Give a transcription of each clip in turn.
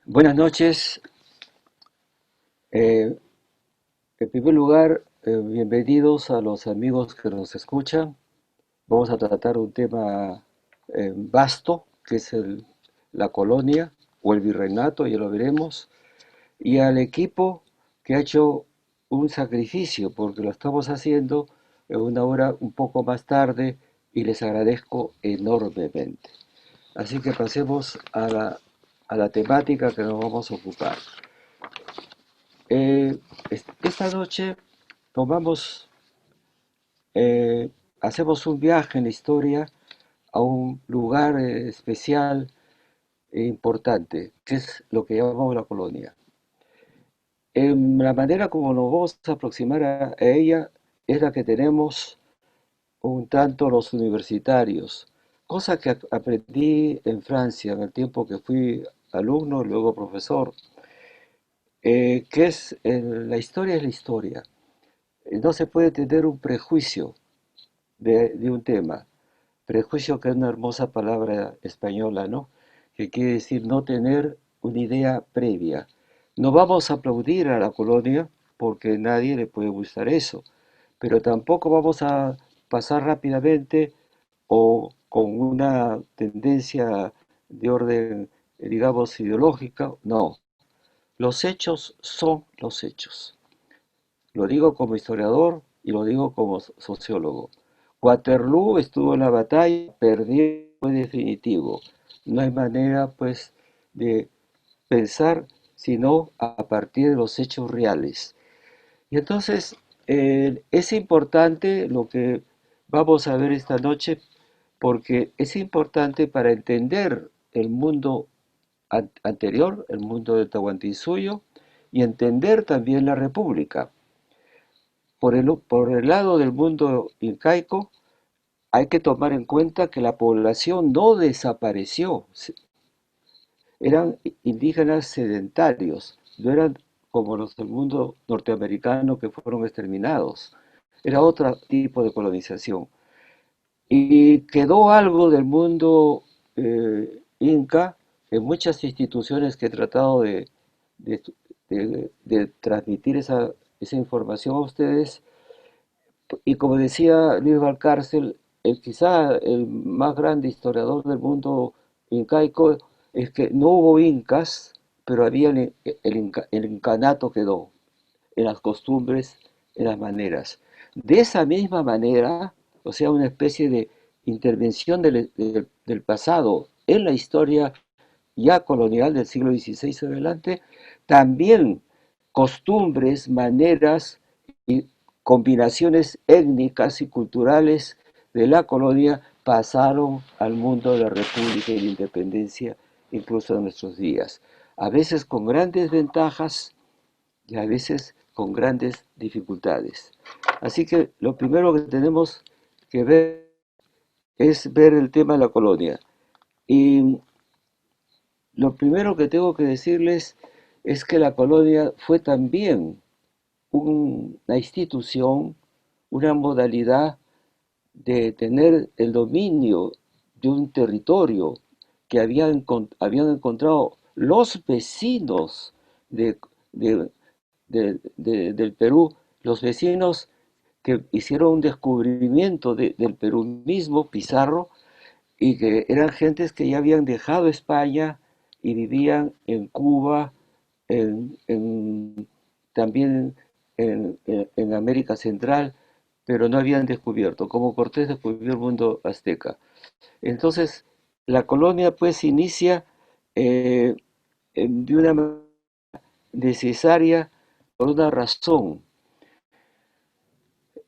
Buenas noches. Eh, en primer lugar, bienvenidos a los amigos que nos escuchan. Vamos a tratar un tema vasto, que es la colonia o el virreinato, ya lo veremos. Y al equipo que ha hecho un sacrificio, porque lo estamos haciendo en una hora un poco más tarde y les agradezco enormemente. Así que pasemos a la temática que nos vamos a ocupar. Eh, esta noche tomamos, hacemos un viaje en la historia a un lugar especial e importante, que es lo que llamamos la colonia. La manera como nos vamos a aproximar a ella es la que tenemos un tanto los universitarios, cosa que aprendí en Francia en el tiempo que fui alumno y luego profesor, que es la historia es la historia. No se puede tener un prejuicio de un tema. Prejuicio, que es una hermosa palabra española, ¿no? Que quiere decir no tener una idea previa. No vamos a aplaudir a la colonia porque nadie le puede gustar eso, pero tampoco vamos a pasar rápidamente o con una tendencia de orden, digamos, ideológica. No, los hechos son los hechos. Lo digo como historiador y lo digo como sociólogo. Waterloo estuvo en la batalla, perdió, fue definitivo. No hay manera, pues, de pensar sino a partir de los hechos reales. Y entonces es importante lo que vamos a ver esta noche, porque es importante para entender el mundo anterior, el mundo de Tahuantinsuyo, y entender también la República. Por el lado del mundo incaico, hay que tomar en cuenta que la población no desapareció, eran indígenas sedentarios, no eran como los del mundo norteamericano que fueron exterminados, era otro tipo de colonización. Y quedó algo del mundo inca en muchas instituciones que he tratado de- de transmitir esa información a ustedes. Y como decía Luis Valcárcel, quizá el más grande historiador del mundo incaico, es que no hubo incas, pero había el incanato quedó, en las costumbres, en las maneras. De esa misma manera, o sea, una especie de intervención del pasado en la historia ya colonial del siglo XVI en adelante, también costumbres, maneras y combinaciones étnicas y culturales de la colonia pasaron al mundo de la República y la Independencia, incluso en nuestros días. A veces con grandes ventajas y a veces con grandes dificultades. Así que lo primero que tenemos que ver es ver el tema de la colonia. Y lo primero que tengo que decirles es que la colonia fue también una institución, una modalidad de tener el dominio de un territorio que habían encontrado los vecinos de, de- del Perú, los vecinos que hicieron un descubrimiento del Perú mismo, Pizarro, y que eran gentes que ya habían dejado España y vivían en Cuba, también en América Central, pero no habían descubierto, como Cortés descubrió el mundo azteca. Entonces, la colonia pues inicia eh, de una manera necesaria por una razón.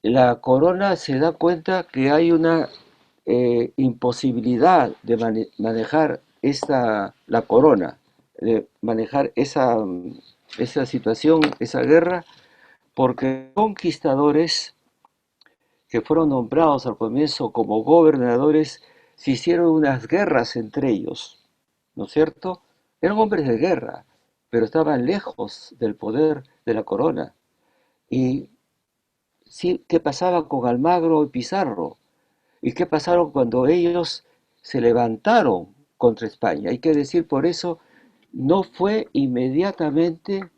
La corona se da cuenta que hay una imposibilidad de manejar la corona, de manejar esa situación, esa guerra, porque conquistadores que fueron nombrados al comienzo como gobernadores se hicieron unas guerras entre ellos, ¿no es cierto? Eran hombres de guerra, pero estaban lejos del poder de la corona. Y sí, ¿qué pasaba con Almagro y Pizarro? ¿Y qué pasaron cuando ellos se levantaron contra España? Hay que decir por eso no fue inmediatamente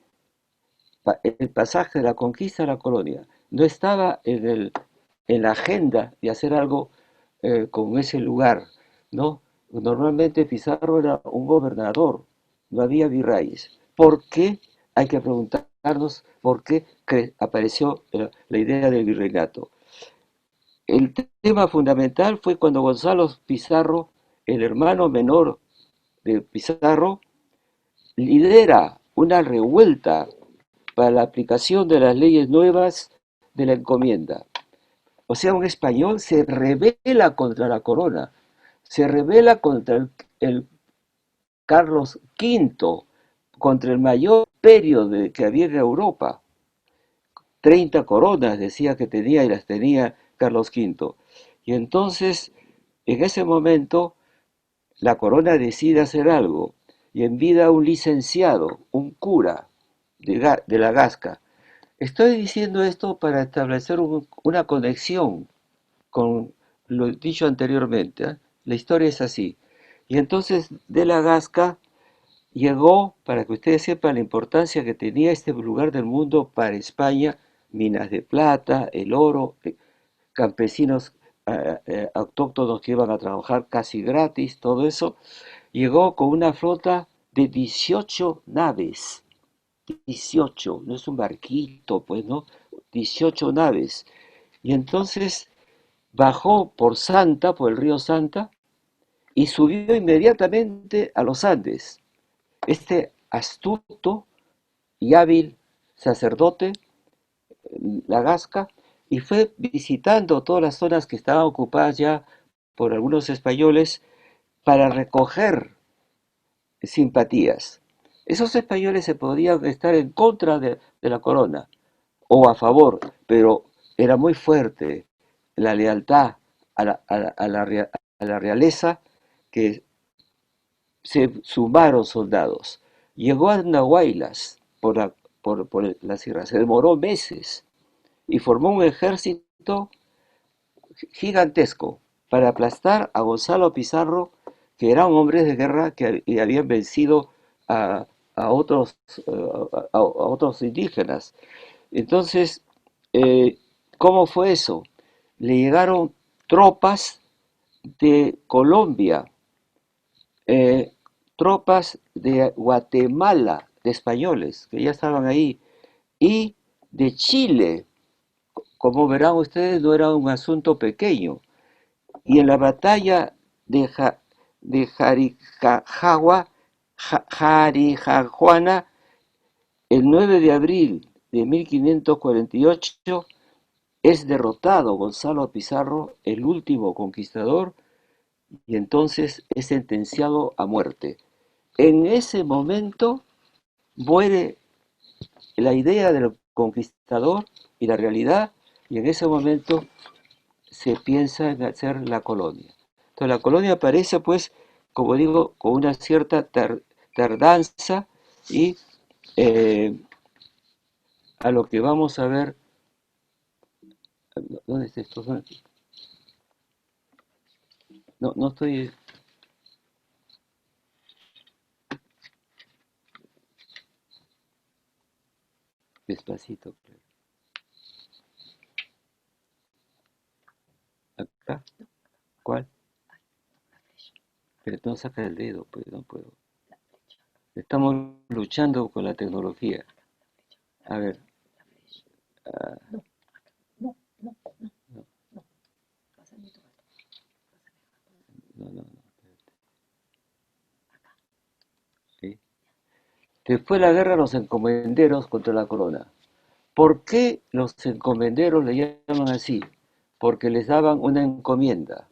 el pasaje de la conquista a la colonia. No estaba en la agenda de hacer algo con ese lugar, ¿no? Normalmente Pizarro era un gobernador, no había virreyes. ¿Por qué? Hay que preguntarnos por qué apareció la idea del virreinato. El tema fundamental fue cuando Gonzalo Pizarro, el hermano menor de Pizarro, lidera una revuelta para la aplicación de las leyes nuevas de la encomienda. O sea, un español se rebela contra la corona, se rebela contra el Carlos V, contra el mayor imperio que había en Europa. 30 coronas decía que tenía y las tenía Carlos V. Y entonces, en ese momento, la corona decide hacer algo y envía a un licenciado, un cura de la Gasca. Estoy diciendo esto para establecer una conexión con lo dicho anteriormente, ¿eh? La historia es así. Y entonces de la Gasca llegó, para que ustedes sepan la importancia que tenía este lugar del mundo para España, minas de plata, el oro, campesinos autóctonos que iban a trabajar casi gratis, todo eso, llegó con una flota de 18 naves. 18, no es un barquito, pues, ¿no? 18 naves. Y entonces bajó por Santa, por el río Santa, y subió inmediatamente a los Andes. Este astuto y hábil sacerdote, la Gasca, y fue visitando todas las zonas que estaban ocupadas ya por algunos españoles para recoger simpatías. Esos españoles se podían estar en contra de la corona o a favor, pero era muy fuerte la lealtad a la realeza que se sumaron soldados. Llegó a Nahuaylas por la sierra, se demoró meses y formó un ejército gigantesco para aplastar a Gonzalo Pizarro, que eran hombres de guerra que habían vencido a, a otros, a otros indígenas. Entonces, eh, ¿cómo fue eso? Le llegaron tropas de Colombia, eh, tropas de Guatemala, de españoles, que ya estaban ahí, y de Chile. Como verán ustedes, no era un asunto pequeño. Y en la batalla de Jarijajuana, el 9 de abril de 1548, es derrotado Gonzalo Pizarro, el último conquistador, y entonces es sentenciado a muerte. En ese momento muere la idea del conquistador y la realidad, y en ese momento se piensa en hacer la colonia. Entonces la colonia aparece, pues, como digo, con una cierta tardanza y eh, a lo que vamos a ver, ¿dónde está esto? No, no estoy despacito. ¿Acá? ¿Cuál? Pero no saca el dedo, pues no puedo. Estamos luchando con la tecnología. A ver, no, no, no, no. ¿Sí? Después de la guerra, los encomenderos contra la corona. ¿Por qué los encomenderos le llaman así? Porque les daban una encomienda.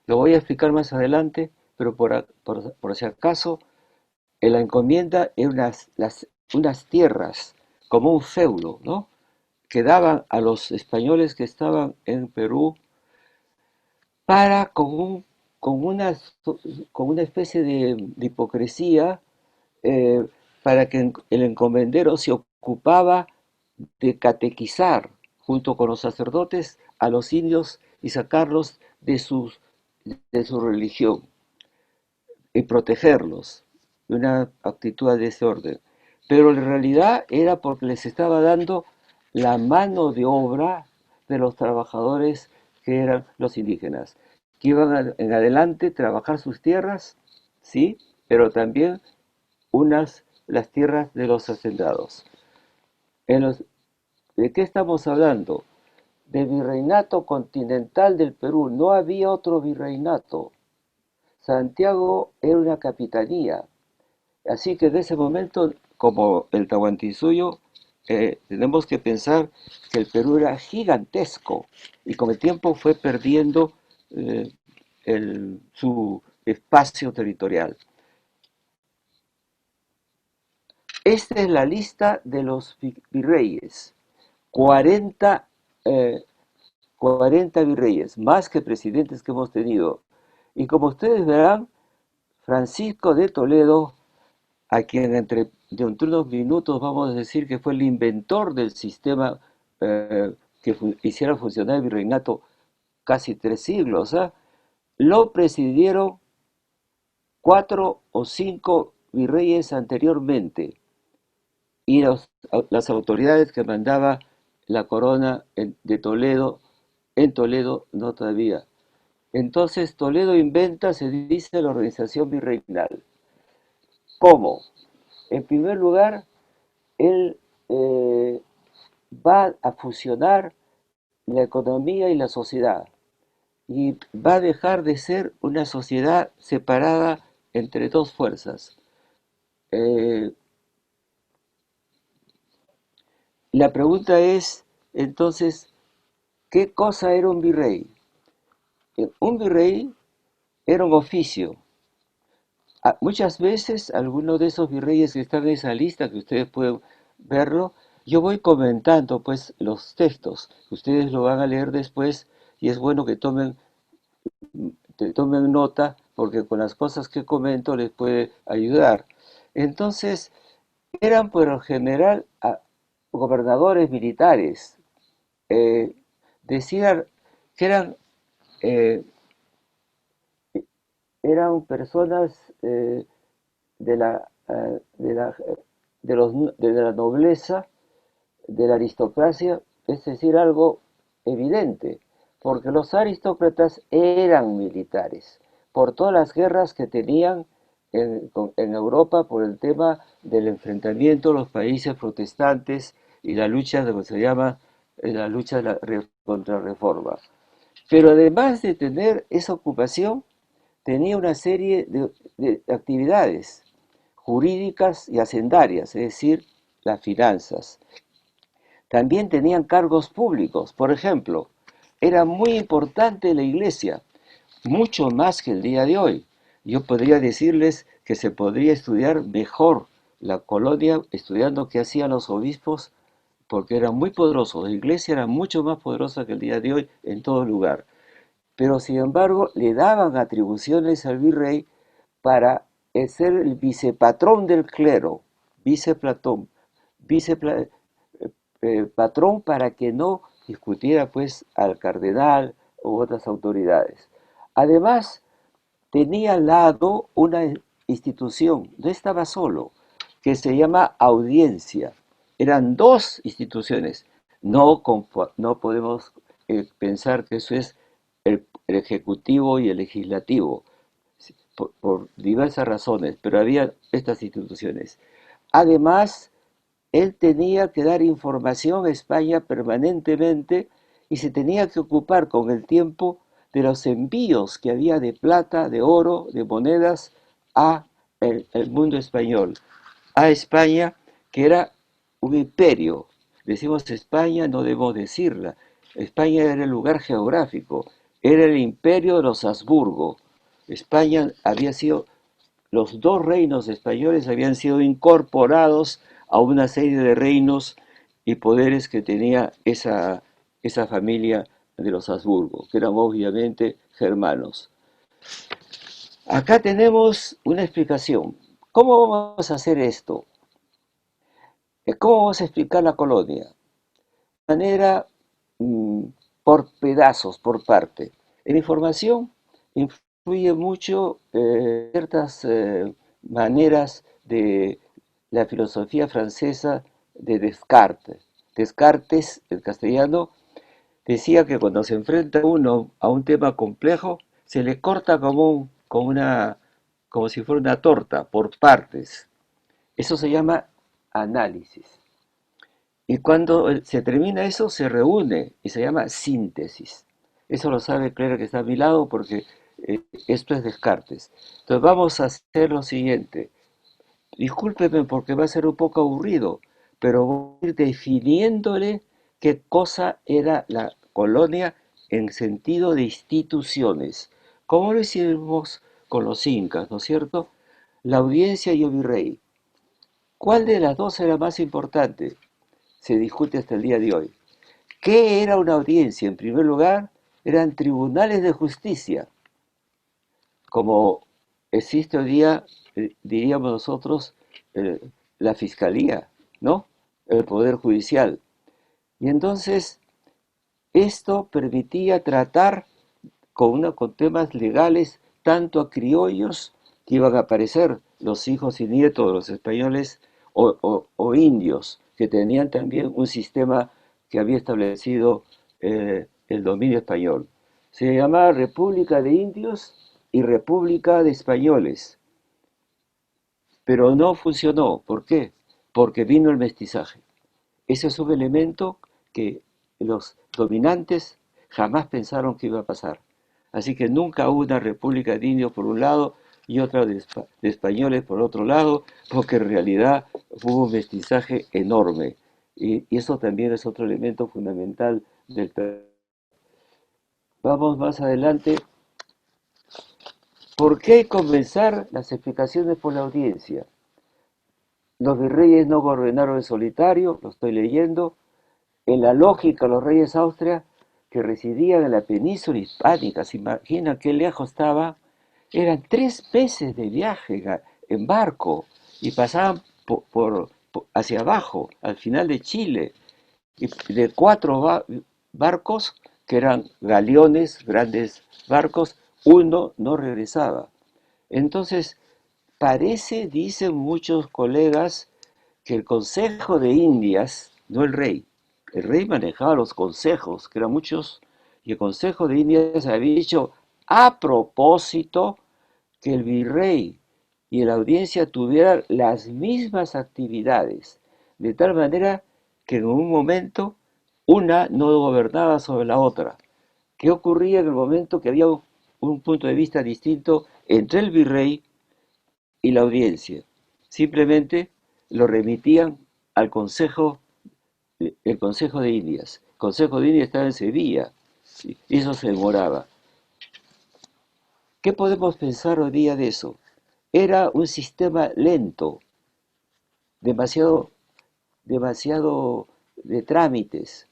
Lo voy a explicar más adelante, pero por si acaso, en la encomienda eran unas tierras, como un feudo, ¿no? Que daban a los españoles que estaban en Perú para, con, una, con una especie de hipocresía, eh, para que el encomendero se ocupaba de catequizar junto con los sacerdotes a los indios y sacarlos de su religión y protegerlos. una actitud de ese orden. Pero en realidad era porque les estaba dando la mano de obra de los trabajadores que eran los indígenas, que iban en adelante a trabajar sus tierras, sí, pero también las tierras de los hacendados. ¿De qué estamos hablando? Del virreinato continental del Perú. No había otro virreinato. Santiago era una capitanía. Así que de ese momento, como el Tahuantinsuyo, tenemos que pensar que el Perú era gigantesco y con el tiempo fue perdiendo eh, su espacio territorial. Esta es la lista de los virreyes. 40, eh, 40 virreyes, más que presidentes que hemos tenido. Y como ustedes verán, Francisco de Toledo, a quien dentro de unos minutos vamos a decir que fue el inventor del sistema que hiciera funcionar el virreinato casi 3 siglos, ¿ah? Lo presidieron 4 o 5 virreyes anteriormente y las autoridades que mandaba la corona de Toledo, en Toledo no todavía. Entonces Toledo inventa, se dice, la organización virreinal. ¿Cómo? En primer lugar, él va a fusionar la economía y la sociedad y va a dejar de ser una sociedad separada entre dos fuerzas. Eh, la pregunta es, entonces, ¿qué cosa era un virrey? Un virrey era un oficio. Muchas veces, algunos de esos virreyes que están en esa lista, que ustedes pueden verlo, yo voy comentando pues los textos. Ustedes lo van a leer después y es bueno que tomen nota porque con las cosas que comento les puede ayudar. Entonces, eran por lo general gobernadores militares. Eh, Decían que eh, eran personas de la, de la, de la nobleza, de la aristocracia, es decir, algo evidente, porque los aristócratas eran militares, por todas las guerras que tenían en Europa por el tema del enfrentamiento de los países protestantes y la lucha de lo que se llama la lucha de la contrarreforma. Pero además de tener esa ocupación, tenía una serie de actividades jurídicas y hacendarias, es decir, las finanzas. También tenían cargos públicos, por ejemplo, era muy importante la iglesia, mucho más que el día de hoy. Yo podría decirles que se podría estudiar mejor la colonia estudiando qué hacían los obispos, porque eran muy poderosos. La iglesia era mucho más poderosa que el día de hoy en todo lugar. Pero sin embargo le daban atribuciones al virrey para ser el vicepatrón del clero, viceplatón, vicepla, patrón para que no discutiera pues al cardenal u otras autoridades. Además, tenía al lado una institución, no estaba solo, que se llama audiencia. Eran dos instituciones. No podemos pensar que eso es el ejecutivo y el legislativo, por diversas razones, pero había estas instituciones. Además, él tenía que dar información a España permanentemente y se tenía que ocupar con el tiempo de los envíos que había de plata, de oro, de monedas a el mundo español, a España, que era un imperio. Decimos España, no debemos decirla. España era el lugar geográfico, era el imperio de los Habsburgo. España había sido, los dos reinos españoles habían sido incorporados a una serie de reinos y poderes que tenía esa familia de los Habsburgo, que eran obviamente germanos. Acá tenemos una explicación. ¿Cómo vamos a hacer esto? ¿Cómo vamos a explicar la colonia? De manera por pedazos, por parte. En información influye mucho ciertas maneras de la filosofía francesa de Descartes. Descartes, el castellano, decía que cuando se enfrenta uno a un tema complejo, se le corta como si fuera una torta, por partes. Eso se llama análisis. Y cuando se termina eso, se reúne y se llama síntesis. Eso lo sabe Clara que está a mi lado porque esto es Descartes. Entonces vamos a hacer lo siguiente. Discúlpeme porque va a ser un poco aburrido, pero voy a ir definiéndole qué cosa era la colonia en sentido de instituciones. Como lo hicimos con los incas, ¿no es cierto? La audiencia y el virrey. ¿Cuál de las dos era más importante? Se discute hasta el día de hoy. ¿Qué era una audiencia? En primer lugar, eran tribunales de justicia, como existe hoy día, diríamos nosotros, eh, la fiscalía, ¿no? El poder judicial. Y entonces, esto permitía tratar con temas legales tanto a criollos que iban a aparecer los hijos y nietos de los españoles o indios que tenían también un sistema que había establecido el dominio español. Se llamaba República de Indios y República de Españoles, pero no funcionó. ¿Por qué? Porque vino el mestizaje. Ese es un elemento que los dominantes jamás pensaron que iba a pasar. Así que nunca hubo una república de indios por un lado y otra de españoles por otro lado, porque en realidad hubo un mestizaje enorme. Y eso también es otro elemento fundamental del. Vamos más adelante. ¿Por qué comenzar las explicaciones por la audiencia? Los virreyes no gobernaron en solitario, lo estoy leyendo. En la lógica, los reyes Austria que residían en la península hispánica, se imagina qué lejos estaba, eran 3 meses de viaje en barco y pasaban hacia abajo, al final de Chile, y de 4 barcos, que eran galeones, grandes barcos, uno no regresaba. Entonces, parece, dicen muchos colegas, que el Consejo de Indias, no el rey manejaba los consejos, que eran muchos, y el Consejo de Indias había dicho a propósito que el virrey y la audiencia tuvieran las mismas actividades, de tal manera que en un momento una no gobernaba sobre la otra. ¿Qué ocurría en el momento que había un punto de vista distinto entre el virrey y la audiencia? Simplemente lo remitían al Consejo, el Consejo de Indias. El Consejo de Indias estaba en Sevilla, y eso se demoraba. ¿Qué podemos pensar hoy día de eso? Era un sistema lento, demasiado, demasiado de trámites.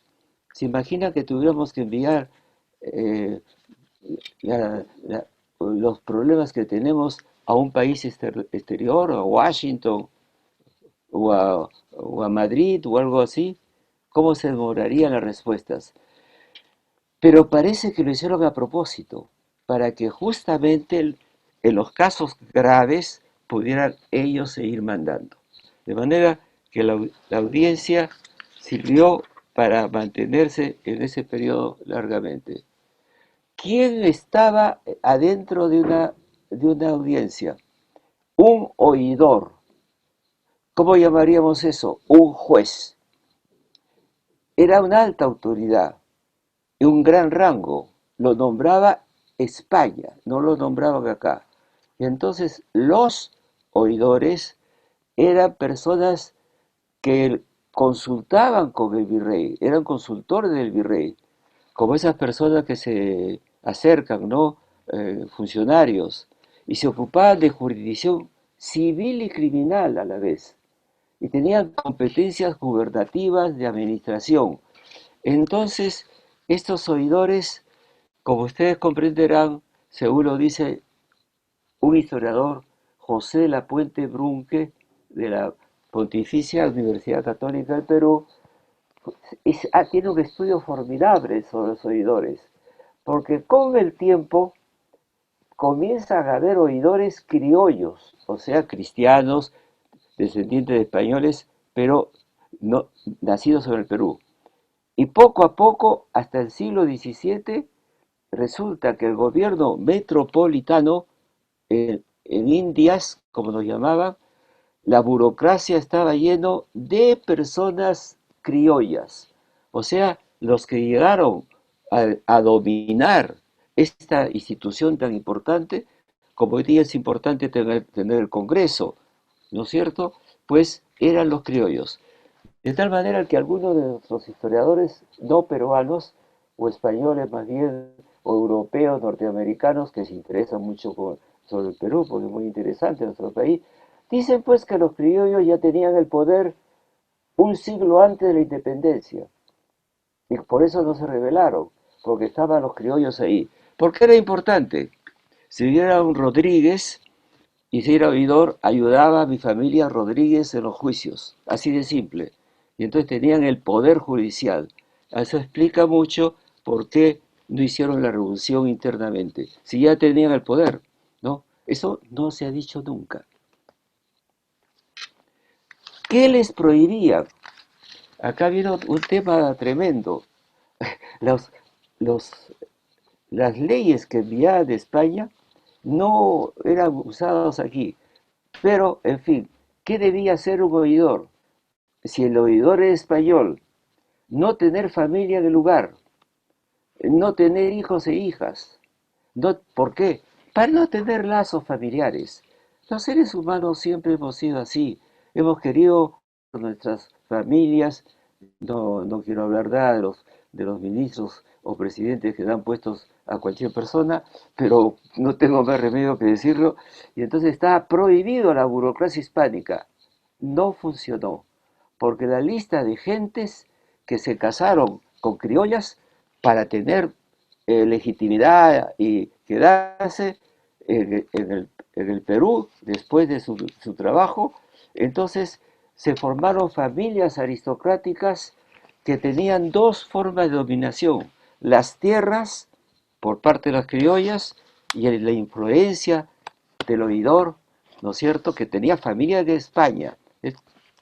¿Se imagina que tuviéramos que enviar eh, los problemas que tenemos a un país exterior, a Washington o a Madrid o algo así? ¿Cómo se demorarían las respuestas? Pero parece que lo hicieron a propósito, para que justamente en los casos graves pudieran ellos seguir mandando. De manera que la audiencia sirvió para mantenerse en ese periodo largamente. ¿Quién estaba adentro de una audiencia? Un oidor. ¿Cómo llamaríamos eso? Un juez. Era una alta autoridad y un gran rango. Lo nombraba España, no lo nombraban acá. Y entonces los oidores eran personas que consultaban con el virrey, eran consultores del virrey, como esas personas que se acercan, ¿no? Funcionarios, y se ocupaban de jurisdicción civil y criminal a la vez, y tenían competencias gubernativas de administración. Entonces, estos oidores, como ustedes comprenderán, según lo dice un historiador, José Lapuente Brunque, de la Pontificia Universidad Católica del Perú, tiene un estudio formidable sobre los oidores, porque con el tiempo, comienzan a haber oidores criollos, o sea, cristianos, descendientes de españoles, pero no, nacidos en el Perú. Y poco a poco, hasta el siglo XVII, resulta que el gobierno metropolitano en Indias, como nos llamaban, la burocracia estaba lleno de personas criollas. O sea, los que llegaron a dominar esta institución tan importante, como hoy día es importante tener el Congreso, ¿no es cierto? Pues eran los criollos. De tal manera que algunos de nuestros historiadores no peruanos, o españoles más bien, o europeos, norteamericanos, que se interesan mucho sobre el Perú, porque es muy interesante nuestro país, dicen pues que los criollos ya tenían el poder un siglo antes de la independencia, y por eso no se rebelaron, porque estaban los criollos ahí. ¿Por qué era importante? Si hubiera un Rodríguez y si era oidor, ayudaba a mi familia Rodríguez en los juicios, así de simple. Y entonces tenían el poder judicial. Eso explica mucho por qué no hicieron la revolución internamente, si ya tenían el poder, ¿no? Eso no se ha dicho nunca. ¿Qué les prohibía? Acá viene un tema tremendo. Los, los, las leyes que enviaban de España no eran usadas aquí. Pero, en fin, ¿qué debía hacer un oidor? Si el oidor es español, no tener familia en el lugar, no tener hijos e hijas. No, ¿por qué? Para no tener lazos familiares. Los seres humanos siempre hemos sido así. Hemos querido con nuestras familias. No quiero hablar nada de los ministros o presidentes que dan puestos a cualquier persona, pero no tengo más remedio que decirlo. Y entonces está prohibido la burocracia hispánica. No funcionó, porque la lista de gentes que se casaron con criollas para tener legitimidad y quedarse en el Perú después de su trabajo, entonces se formaron familias aristocráticas que tenían dos formas de dominación: las tierras por parte de las criollas y la influencia del oidor, ¿no es cierto?, que tenía familia de España.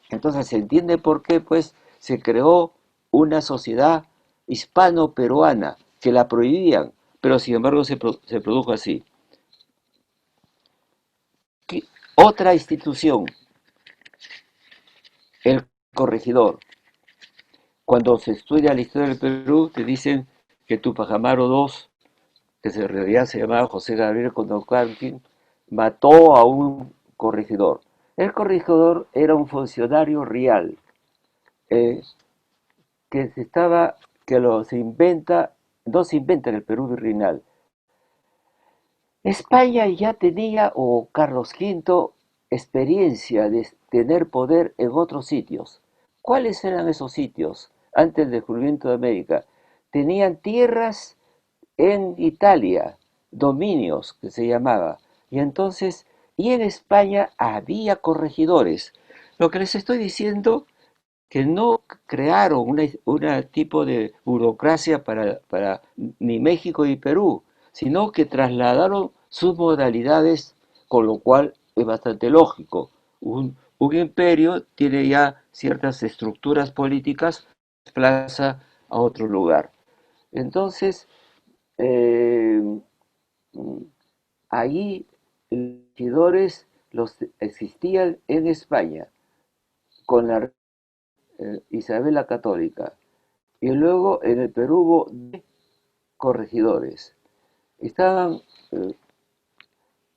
Entonces se entiende por qué pues se creó una sociedad hispano-peruana que la prohibían, pero sin embargo se produjo así. Otra institución, el corregidor. Cuando se estudia la historia del Perú, te dicen que Tupac Amaru II, que en realidad se llamaba José Gabriel Condorcanqui, mató a un corregidor. El corregidor era un funcionario real, eh, que se estaba, que lo se inventa, no se inventa en el Perú virreinal. España ya tenía, o Carlos V, experiencia de tener poder en otros sitios. ¿Cuáles eran esos sitios antes del descubrimiento de América? Tenían tierras en Italia, dominios que se llamaba, y entonces, y en España había corregidores. Lo que les estoy diciendo, que no crearon una tipo de burocracia para ni México ni Perú, sino que trasladaron sus modalidades, con lo cual es bastante lógico. Un imperio tiene ya ciertas estructuras políticas, desplaza a otro lugar. Entonces, eh, ahí los regidores los existían en España con la Isabel la Católica. Y luego en el Perú hubo corregidores. Estaban, eh,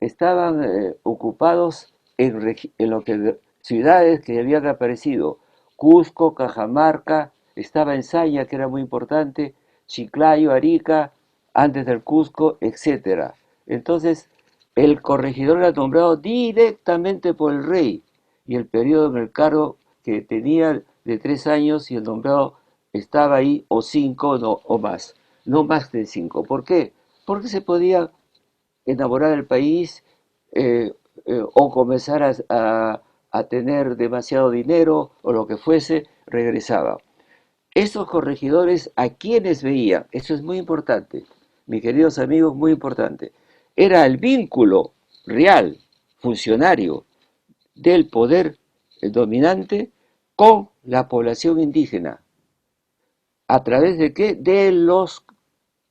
estaban ocupados en lo que ciudades que habían aparecido: Cusco, Cajamarca, estaba en Saña, que era muy importante, Chiclayo, Arica, antes del Cusco, etcétera. Entonces, el corregidor era nombrado directamente por el rey, y el periodo en el cargo que tenía de 3 años, y el nombrado estaba ahí, o 5 no, o más, no más de 5. ¿Por qué? Porque se podía enamorar al país, o comenzar a tener demasiado dinero o lo que fuese, regresaba. Esos corregidores, ¿a quienes veían? Eso es muy importante, mis queridos amigos, muy importante. era el vínculo real, funcionario del poder dominante con la población indígena. ¿A través de qué? De los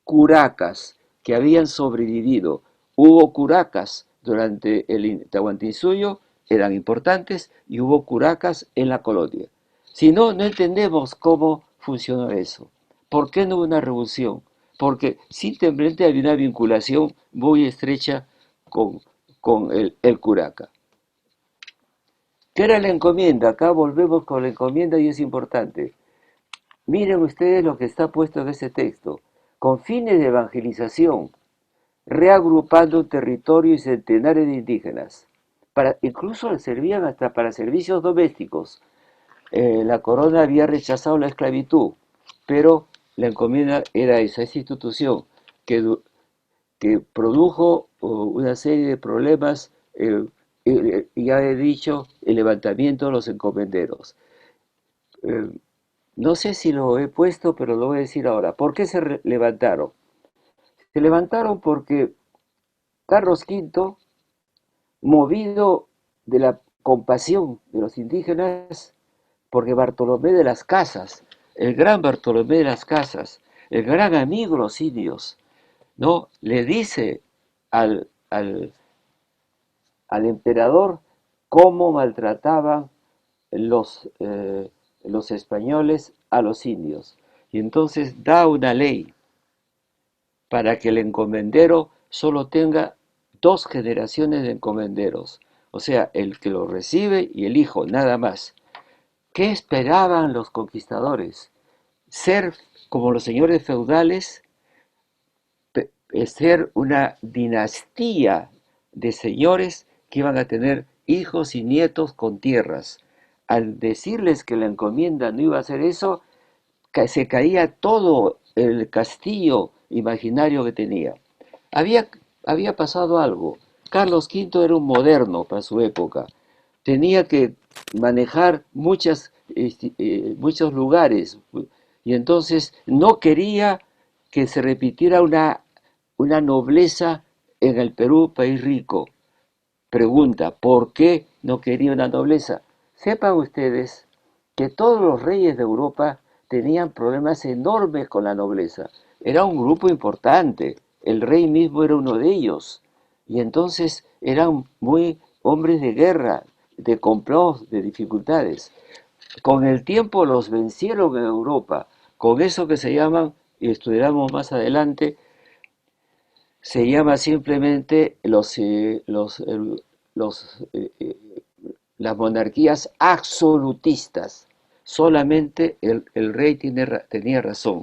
curacas que habían sobrevivido. Hubo curacas durante el Tahuantinsuyo, eran importantes, y hubo curacas en la colonia. Si no, no entendemos cómo funcionó eso. ¿Por qué no hubo una revolución? Porque simplemente había una vinculación muy estrecha con, con el curaca. ¿Qué era la encomienda? Acá volvemos con la encomienda y es importante. Miren ustedes lo que está puesto en ese texto. Con fines de evangelización, reagrupando un territorio y centenares de indígenas. Incluso les servían hasta para servicios domésticos. La corona había rechazado la esclavitud, pero la encomienda era esa institución que, que produjo una serie de problemas, ya he dicho, el levantamiento de los encomenderos. Eh, no sé si lo he puesto, pero lo voy a decir ahora. ¿Por qué se levantaron? Se levantaron porque Carlos V, movido de la compasión de los indígenas, porque Bartolomé de las Casas, el gran Bartolomé de las Casas, el gran amigo de los indios, ¿no? Le dice al emperador cómo maltrataban los españoles a los indios. Y entonces da una ley para que el encomendero solo tenga 2 generaciones de encomenderos, o sea, el que lo recibe y el hijo, nada más. ¿Qué esperaban los conquistadores? Ser como los señores feudales, ser una dinastía de señores que iban a tener hijos y nietos con tierras. Al decirles que la encomienda no iba a hacer eso, se caía todo el castillo imaginario que tenía. Había, había pasado algo. Carlos V era un moderno para su época. Tenía que manejar muchos lugares y entonces no quería que se repitiera una nobleza en el Perú, país rico. Pregunta, ¿por qué no quería una nobleza? Sepan ustedes que todos los reyes de Europa tenían problemas enormes con la nobleza. Era un grupo importante, el rey mismo era uno de ellos. Y entonces eran muy hombres de guerra, de complot, de dificultades. Con el tiempo los vencieron en Europa, con eso que se llaman, y estudiaremos más adelante, se llama simplemente los, las monarquías absolutistas. Solamente el rey tenía razón.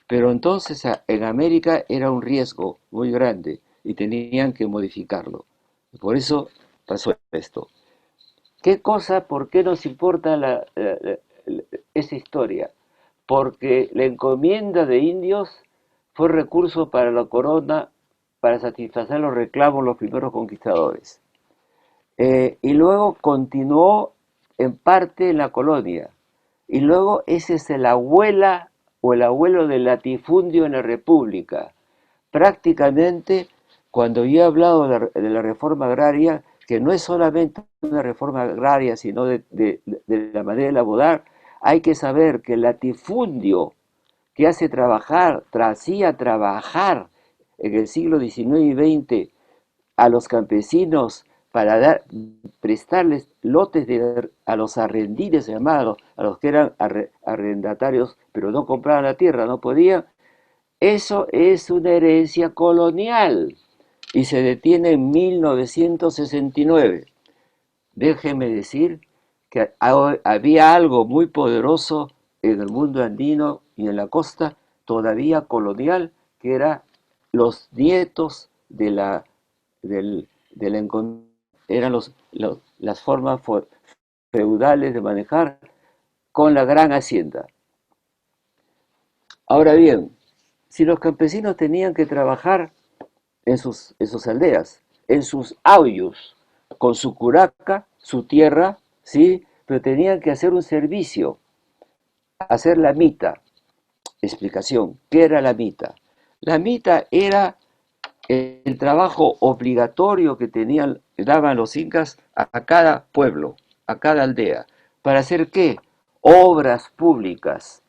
Pero entonces en América era un riesgo muy grande y tenían que modificarlo. Por eso pasó esto. ¿Qué cosa, por qué nos importa esa historia? Porque la encomienda de indios fue recurso para la corona para satisfacer los reclamos de los primeros conquistadores. Y luego continuó en parte en la colonia. Y luego ese es la abuela o el abuelo del latifundio en la República. Prácticamente, cuando yo he hablado de la reforma agraria, que no es solamente una reforma agraria, sino de la manera de elaborar, hay que saber que el latifundio que hacía trabajar en el siglo XIX y XX a los campesinos para prestarles lotes a los arrendiles llamados, a los que eran arrendatarios, pero no compraban la tierra, no podían. Eso es una herencia colonial y se detiene en 1969. Déjeme decir que había algo muy poderoso en el mundo andino y en la costa, todavía colonial, que era los nietos del eran las formas feudales de manejar con la gran hacienda. Ahora bien, si los campesinos tenían que trabajar en sus aldeas, en sus aullos, con su curaca, su tierra, ¿sí? Pero tenían que hacer un servicio, hacer la mita. Explicación, ¿qué era la mita? La mita era el trabajo obligatorio que tenían, daban los incas a cada pueblo, a cada aldea. ¿Para hacer qué? Obras públicas,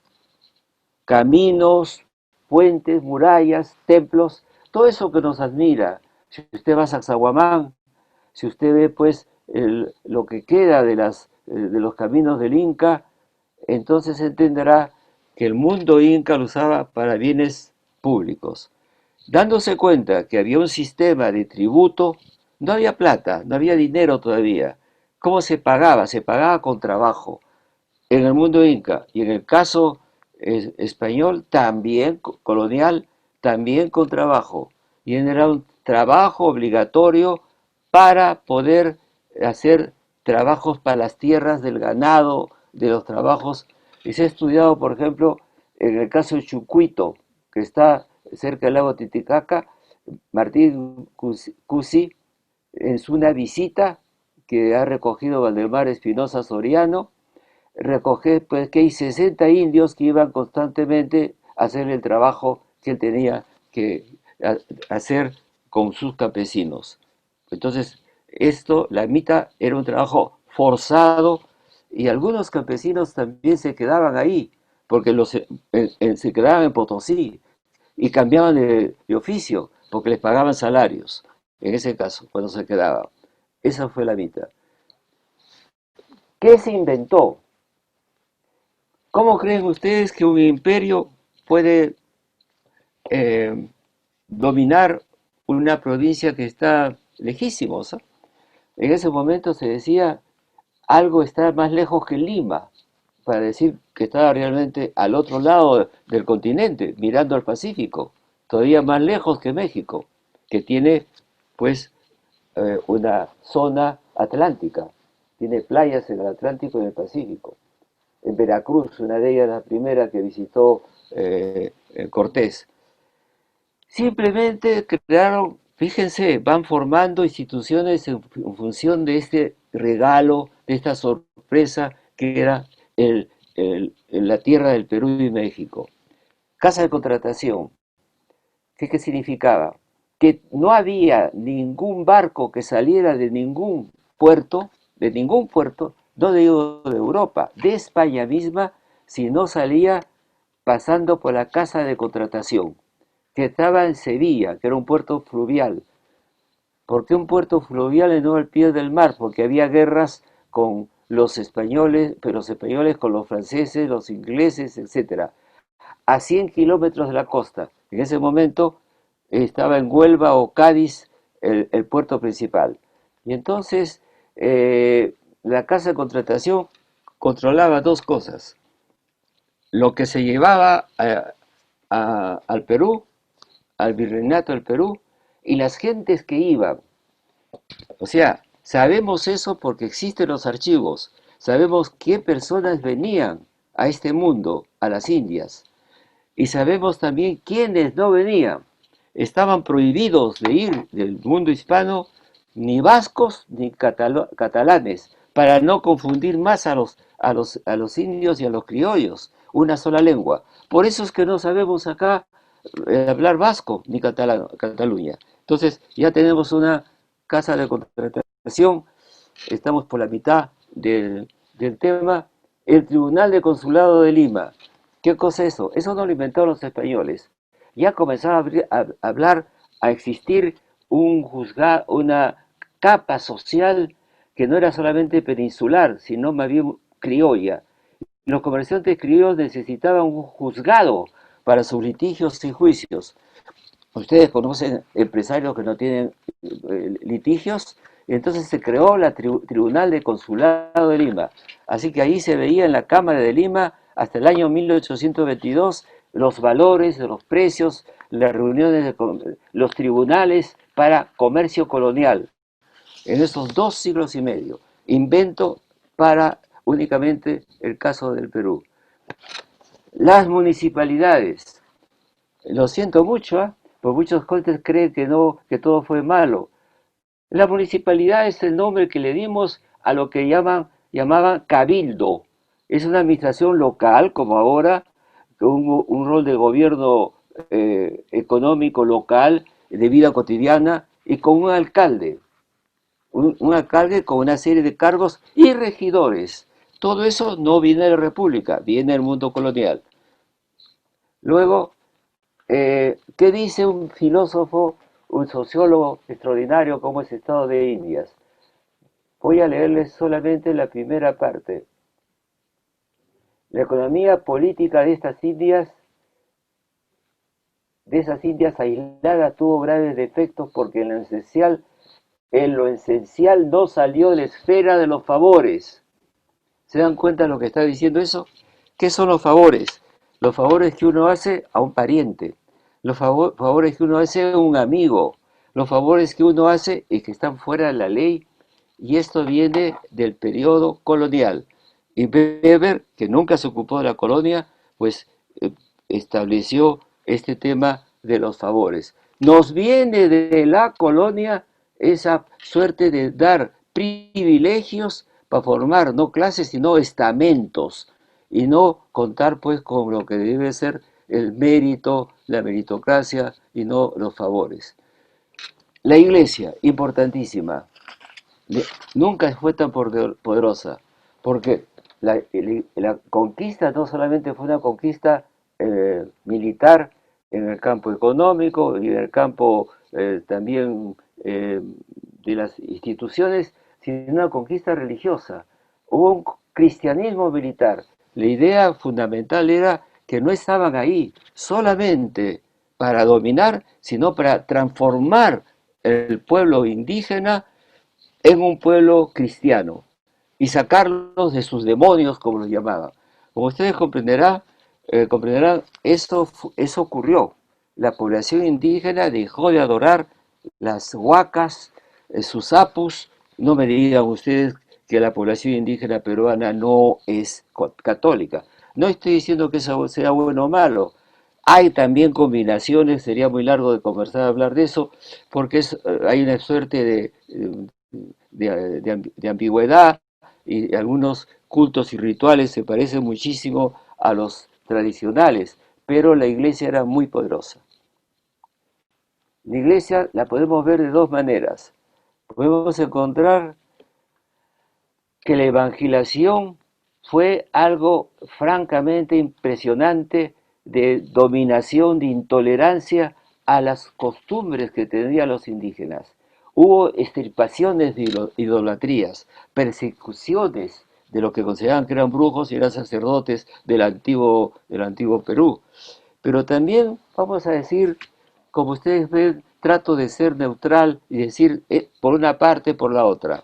caminos, puentes, murallas, templos, todo eso que nos admira. Si usted va a Sacsayhuamán, si usted ve pues lo que queda de los caminos del Inca, entonces entenderá que el mundo Inca lo usaba para bienes públicos. Dándose cuenta que había un sistema de tributo, no había plata, no había dinero todavía. ¿Cómo se pagaba? Se pagaba con trabajo. En el mundo inca y en el caso español también, colonial, también con trabajo. Y era un trabajo obligatorio para poder hacer trabajos para las tierras del ganado, de los trabajos. Y se ha estudiado, por ejemplo, en el caso de Chucuito, que está cerca del lago Titicaca, Martín Cusi, en una visita que ha recogido Valdemar Espinosa Soriano, recoger, pues que hay 60 indios que iban constantemente a hacer el trabajo que él tenía que hacer con sus campesinos. Entonces, esto, la mitad era un trabajo forzado y algunos campesinos también se quedaban ahí, porque se quedaban en Potosí y cambiaban de oficio, porque les pagaban salarios, en ese caso, cuando se quedaban. Esa fue la mitad. ¿Qué se inventó? ¿Cómo creen ustedes que un imperio puede eh, dominar una provincia que está lejísimos? En ese momento se decía, algo está más lejos que Lima, para decir que estaba realmente al otro lado del continente, mirando al Pacífico, todavía más lejos que México, que tiene pues una zona atlántica, tiene playas en el Atlántico y en el Pacífico. En Veracruz, una de ellas la primera que visitó Cortés. Simplemente crearon, fíjense, van formando instituciones en función de este regalo, de esta sorpresa que era la tierra del Perú y México. Casa de contratación, ¿qué significaba? Que no había ningún barco que saliera de ningún puerto, no digo de Europa, de España misma, si no salía pasando por la casa de contratación, que estaba en Sevilla, que era un puerto fluvial. ¿Por qué un puerto fluvial y no al pie del mar? Porque había guerras con los españoles, pero los españoles con los franceses, los ingleses, etcétera, a 100 kilómetros de la costa. En ese momento estaba en Huelva o Cádiz el puerto principal. Y entonces la casa de contratación controlaba dos cosas. Lo que se llevaba al Perú, al virreinato del Perú, y las gentes que iban. O sea, sabemos eso porque existen los archivos. Sabemos qué personas venían a este mundo, a las Indias. Y sabemos también quiénes no venían. Estaban prohibidos de ir del mundo hispano ni vascos ni catalanes, para no confundir más a los indios y a los criollos, una sola lengua. Por eso es que no sabemos acá hablar vasco ni Cataluña. Entonces ya tenemos una casa de contratación, estamos por la mitad del tema. El Tribunal de Consulado de Lima. ¿Qué cosa es eso? Eso no lo inventaron los españoles. Ya comenzaba a hablar, a existir una capa social que no era solamente peninsular, sino más bien criolla. Los comerciantes criollos necesitaban un juzgado para sus litigios y juicios. Ustedes conocen empresarios que no tienen litigios, entonces se creó la Tribunal de Consulado de Lima. Así que ahí se veía en la Cámara de Lima hasta el año 1822 los valores de los precios, las reuniones de los tribunales para comercio colonial. En esos 2 siglos y medio, invento para únicamente el caso del Perú. Las municipalidades, lo siento mucho, pues muchos gentes creen que no, que todo fue malo. La municipalidad es el nombre que le dimos a lo que llamaban cabildo. Es una administración local, como ahora, con un rol de gobierno económico local de vida cotidiana y con un alcalde con una serie de cargos y regidores. Todo eso no viene de la República, viene del mundo colonial. Luego, ¿qué dice un filósofo, un sociólogo extraordinario como es Estado de Indias? Voy a leerles solamente la primera parte. La economía política de esas Indias aisladas, tuvo graves defectos porque en lo esencial no salió de la esfera de los favores. ¿Se dan cuenta de lo que está diciendo eso? ¿Qué son los favores? Los favores que uno hace a un pariente, los favores que uno hace a un amigo, los favores que uno hace y que están fuera de la ley, y esto viene del periodo colonial. Y Weber, que nunca se ocupó de la colonia, pues estableció este tema de los favores. Nos viene de la colonia esa suerte de dar privilegios para formar no clases sino estamentos y no contar pues con lo que debe ser el mérito, la meritocracia y no los favores. La iglesia, importantísima, nunca fue tan poderosa, porque la conquista no solamente fue una conquista militar en el campo económico y en el campo también de las instituciones, sino una conquista religiosa. Hubo un cristianismo militar. La idea fundamental era que no estaban ahí solamente para dominar, sino para transformar el pueblo indígena en un pueblo cristiano y sacarlos de sus demonios, como los llamaban. Como ustedes comprenderán, eso ocurrió. La población indígena dejó de adorar las huacas, sus apus. No me digan ustedes que la población indígena peruana no es católica. No estoy diciendo que eso sea bueno o malo. Hay también combinaciones, sería muy largo de conversar, hablar de eso, porque hay una suerte de ambigüedad y algunos cultos y rituales se parecen muchísimo a los tradicionales, pero la iglesia era muy poderosa. La iglesia la podemos ver de dos maneras. Podemos encontrar que la evangelización fue algo francamente impresionante de dominación, de intolerancia a las costumbres que tenían los indígenas. Hubo extirpaciones de idolatrías, persecuciones de lo que consideraban que eran brujos y eran sacerdotes del antiguo Perú. Pero también, vamos a decir, como ustedes ven, trato de ser neutral y decir por una parte, por la otra.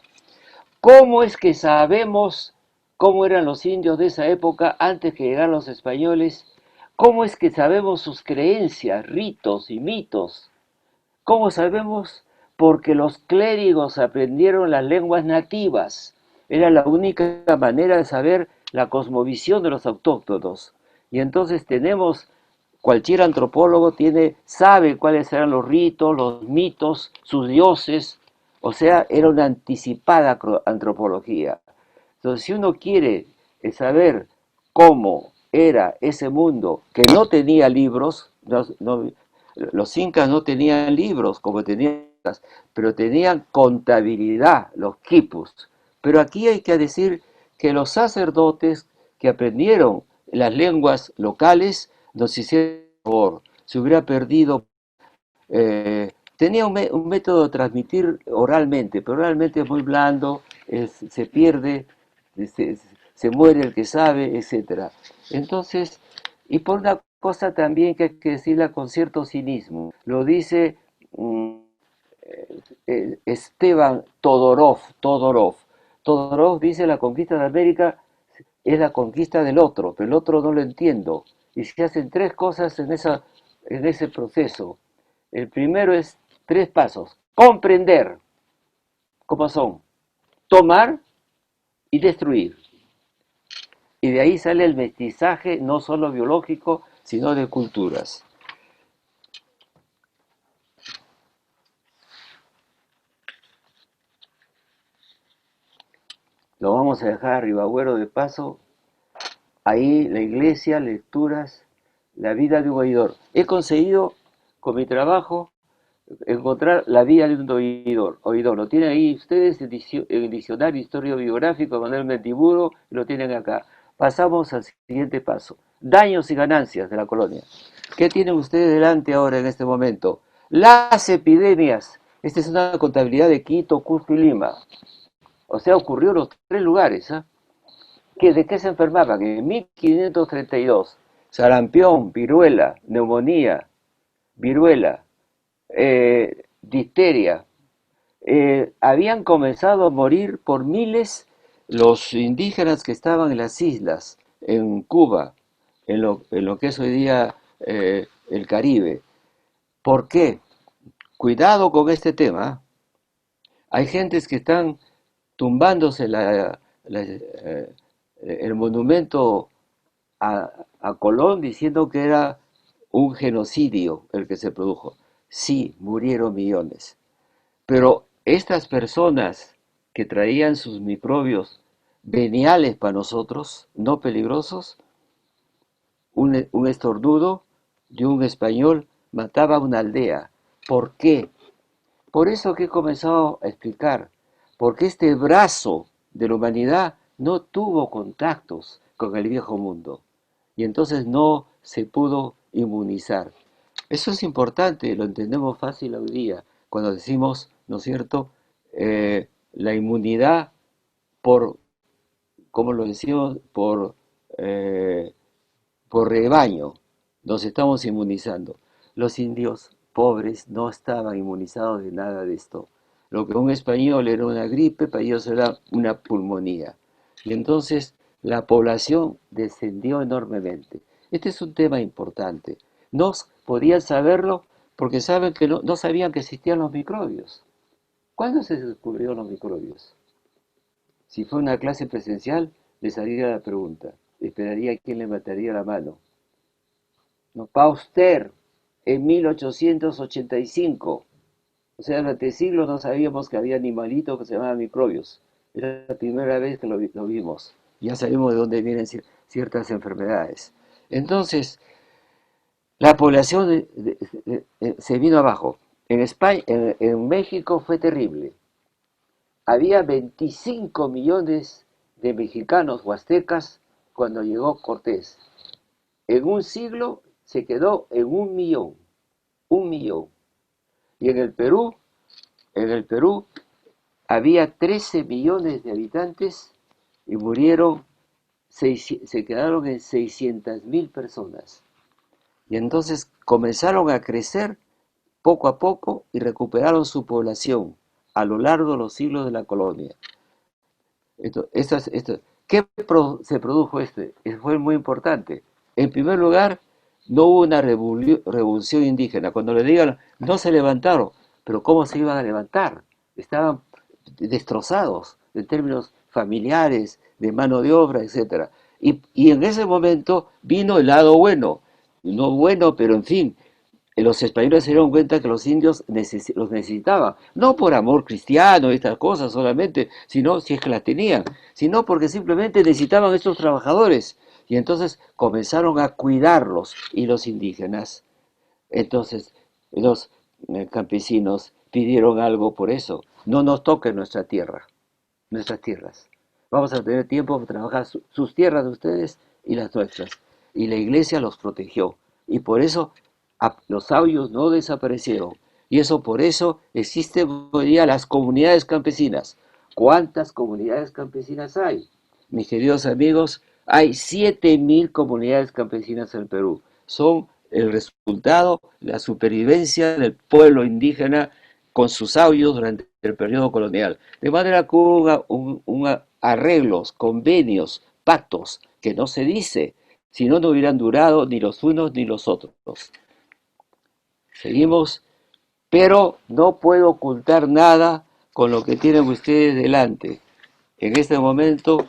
¿Cómo es que sabemos cómo eran los indios de esa época antes que llegaran los españoles? ¿Cómo es que sabemos sus creencias, ritos y mitos? ¿Cómo sabemos? Porque los clérigos aprendieron las lenguas nativas. Era la única manera de saber la cosmovisión de los autóctonos. Y entonces cualquier antropólogo sabe cuáles eran los ritos, los mitos, sus dioses. O sea, era una anticipada antropología. Entonces, si uno quiere saber cómo era ese mundo que no tenía libros, los incas no tenían libros como tenían, pero tenían contabilidad, los quipus. Pero aquí hay que decir que los sacerdotes que aprendieron las lenguas locales nos hicieron favor. Se hubiera perdido. Tenía un método de transmitir oralmente, pero oralmente es muy blando, se pierde, se, se muere el que sabe, etcétera. Entonces, y por una cosa también que hay que decirla con cierto cinismo, lo dice Esteban Todorov dice la conquista de América es la conquista del otro, pero el otro no lo entiendo. Y se hacen tres cosas en ese proceso. El primero es tres pasos. Comprender cómo son, tomar y destruir. Y de ahí sale el mestizaje no solo biológico, sino de culturas. Lo vamos a dejar a Ribagüero de paso. Ahí la iglesia, lecturas, la vida de un oidor. He conseguido con mi trabajo encontrar la vía de un oidor. Lo tienen ahí ustedes en el diccionario historiográfico de Manuel Mendiburo, y lo tienen acá. Pasamos al siguiente paso. Daños y ganancias de la colonia. ¿Qué tienen ustedes delante ahora en este momento? Las epidemias. Esta es una contabilidad de Quito, Cusco y Lima. O sea, ocurrió en los tres lugares. ¿Ah? ¿De qué se enfermaban? En 1532, sarampión, viruela, difteria. Habían comenzado a morir por miles los indígenas que estaban en las islas, en Cuba, en lo que es hoy día el Caribe. ¿Por qué? Cuidado con este tema. Hay gentes que están tumbándose el monumento a Colón diciendo que era un genocidio el que se produjo. Sí, murieron millones. Pero estas personas que traían sus microbios veniales para nosotros, no peligrosos, un estornudo de un español mataba a una aldea. ¿Por qué? Por eso que he comenzado a explicar, porque este brazo de la humanidad no tuvo contactos con el viejo mundo y entonces no se pudo inmunizar. Eso es importante, lo entendemos fácil hoy día, cuando decimos, ¿no es cierto?, la inmunidad por, como lo decimos, eh, por rebaño, nos estamos inmunizando. Los indios pobres no estaban inmunizados de nada de esto. Lo que un español era una gripe, para ellos era una pulmonía. Y entonces la población descendió enormemente. Este es un tema importante. No podían saberlo porque saben que no sabían que existían los microbios. ¿Cuándo se descubrieron los microbios? Si fue una clase presencial, les haría la pregunta. Esperaría quién le mataría la mano. No, Pauster, en 1885. O sea, durante siglos no sabíamos que había animalitos que se llamaban microbios. Era la primera vez que lo vimos. Ya sabemos de dónde vienen ciertas enfermedades. Entonces, la población se vino abajo. En España, en México fue terrible. Había 25 millones de mexicanos huastecas cuando llegó Cortés. En un siglo se quedó en 1 millón. 1 millón. Y en el Perú había 13 millones de habitantes y se quedaron en 600.000 personas. Y entonces comenzaron a crecer poco a poco y recuperaron su población a lo largo de los siglos de la colonia. ¿Qué se produjo Fue muy importante. En primer lugar, no hubo una revolución indígena. Cuando le digan, no se levantaron, pero ¿cómo se iban a levantar? Estaban destrozados en términos familiares, de mano de obra, etcétera. Y en ese momento vino el lado bueno. No bueno, pero en fin, los españoles se dieron cuenta que los indios los necesitaban, no por amor cristiano y estas cosas solamente, sino si es que las tenían, sino porque simplemente necesitaban estos trabajadores. Y entonces comenzaron a cuidarlos y los indígenas. Entonces los campesinos pidieron algo por eso. No nos toquen nuestra tierra, nuestras tierras. Vamos a tener tiempo para trabajar sus tierras de ustedes y las nuestras. Y la iglesia los protegió. Y por eso los sabios no desaparecieron. Y eso por eso existen hoy día las comunidades campesinas. ¿Cuántas comunidades campesinas hay? Mis queridos amigos, hay 7.000 comunidades campesinas en el Perú. Son el resultado, la supervivencia del pueblo indígena con sus sabios durante el periodo colonial. De manera que hubo arreglos, convenios, pactos, que no se dice, si no, no hubieran durado ni los unos ni los otros. Seguimos, pero no puedo ocultar nada con lo que tienen ustedes delante. En este momento,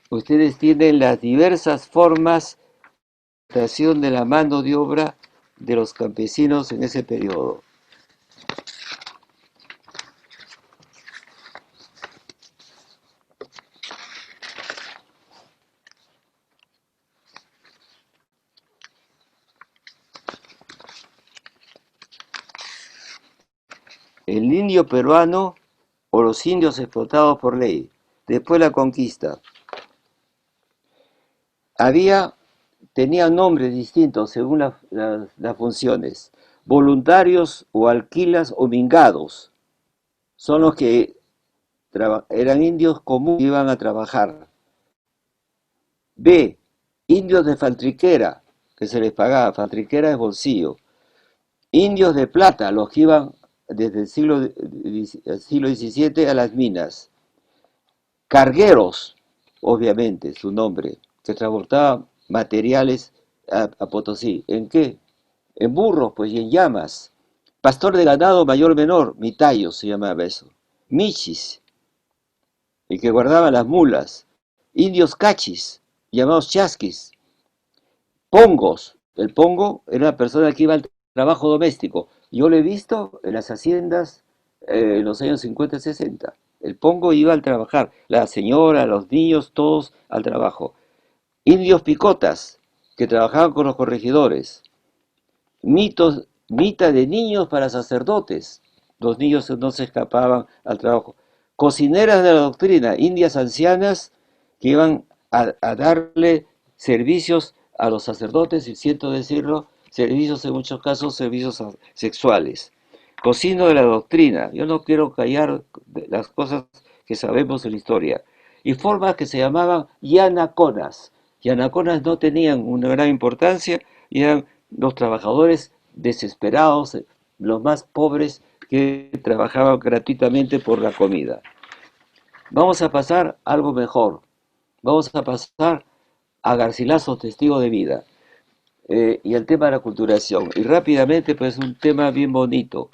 ustedes tienen las diversas formas de explotación de la mano de obra de los campesinos en ese periodo. el indio peruano o los indios explotados por ley. Después la conquista. Tenían nombres distintos según las funciones. Voluntarios o alquilas o mingados son los que eran indios comunes que iban a trabajar. B. Indios de faltriquera, que se les pagaba. Faltriquera es bolsillo. Indios de plata, los que iban desde el siglo XVII a las minas. Cargueros, obviamente, su nombre, que transportaban materiales a Potosí. ¿En qué? En burros, pues, y en llamas. Pastor de ganado mayor menor, mitayo se llamaba eso. Michis, el que guardaba las mulas. Indios cachis, llamados chasquis. Pongos, el pongo era una persona que iba al trabajo doméstico. Yo lo he visto en las haciendas en los años 50 y 60. El pongo iba al trabajar, la señora, los niños, todos al trabajo. Indios picotas, que trabajaban con los corregidores. Mita de niños para sacerdotes. Los niños no se escapaban al trabajo. Cocineras de la doctrina, indias ancianas que iban a darle servicios a los sacerdotes, y siento decirlo, servicios en muchos casos, servicios sexuales. Cocino de la doctrina, yo no quiero callar las cosas que sabemos en la historia. Y formas que se llamaban yanaconas. Yanaconas no tenían una gran importancia y eran los trabajadores desesperados, los más pobres que trabajaban gratuitamente por la comida. Vamos a pasar a algo mejor. Vamos a pasar a Garcilaso, testigo de vida, y el tema de la culturación. Y rápidamente, pues un tema bien bonito.